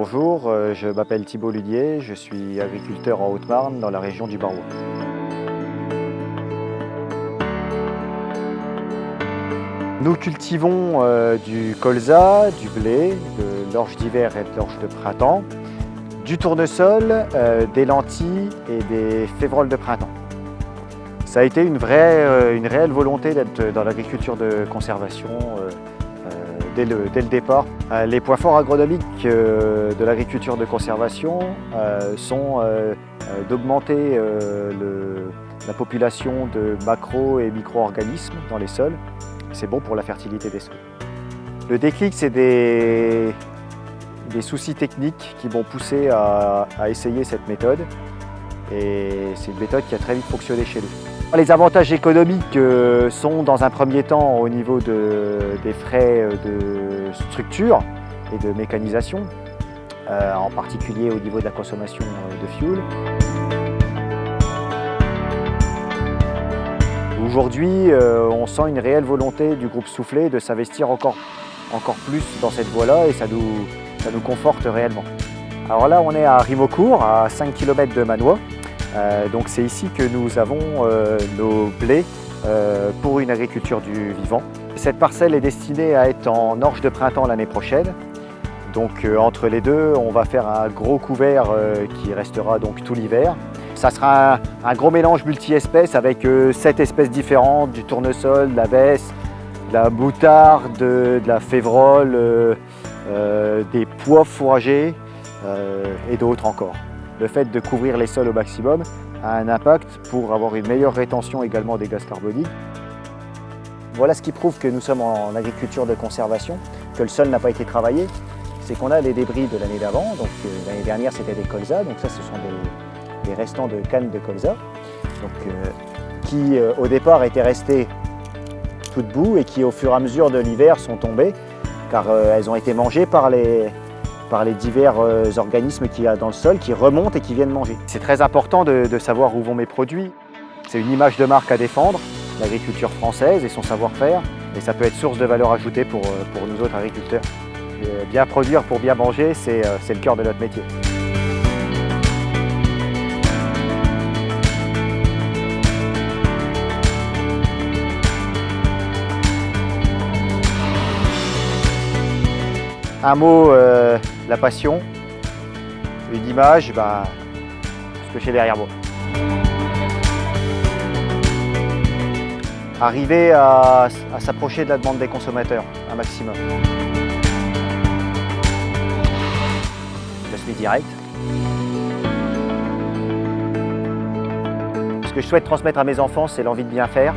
Bonjour, je m'appelle Thibault Ludier, je suis agriculteur en Haute-Marne dans la région du Barrois. Nous cultivons du colza, du blé, de l'orge d'hiver et de l'orge de printemps, du tournesol, des lentilles et des févroles de printemps. Ça a été une réelle volonté d'être dans l'agriculture de conservation dès le départ. Les points forts agronomiques de l'agriculture de conservation sont d'augmenter la population de macro- et micro-organismes dans les sols. C'est bon pour la fertilité des sols. Le déclic, c'est des soucis techniques qui m'ont poussé à essayer cette méthode. Et c'est une méthode qui a très vite fonctionné chez nous. Les avantages économiques sont dans un premier temps au niveau des frais de structure et de mécanisation, en particulier au niveau de la consommation de fuel. Aujourd'hui, on sent une réelle volonté du groupe Soufflet de s'investir encore plus dans cette voie-là et ça nous conforte réellement. Alors là, on est à Rimeaucourt, à 5 km de Manois. Donc c'est ici que nous avons nos blés pour une agriculture du vivant. Cette parcelle est destinée à être en orge de printemps l'année prochaine. Donc entre les deux, on va faire un gros couvert qui restera donc tout l'hiver. Ça sera un gros mélange multi-espèces avec 7 espèces différentes, du tournesol, de la vesse, de la moutarde, de la févrole, des pois fourragers et d'autres encore. Le fait de couvrir les sols au maximum a un impact pour avoir une meilleure rétention également des gaz carboniques. Voilà ce qui prouve que nous sommes en agriculture de conservation, que le sol n'a pas été travaillé. C'est qu'on a les débris de l'année d'avant. Donc l'année dernière c'était des colzas, donc ça ce sont des restants de cannes de colza, qui au départ étaient restées tout debout et qui au fur et à mesure de l'hiver sont tombées car elles ont été mangées par les divers organismes qu'il y a dans le sol qui remontent et qui viennent manger. C'est très important de savoir où vont mes produits. C'est une image de marque à défendre, l'agriculture française et son savoir-faire, et ça peut être source de valeur ajoutée pour nous autres agriculteurs. Et bien produire pour bien manger, c'est le cœur de notre métier. Un mot, la passion, une image, ce que j'ai derrière moi. Arriver à s'approcher de la demande des consommateurs, un maximum. Le SMIC direct. Ce que je souhaite transmettre à mes enfants, c'est l'envie de bien faire.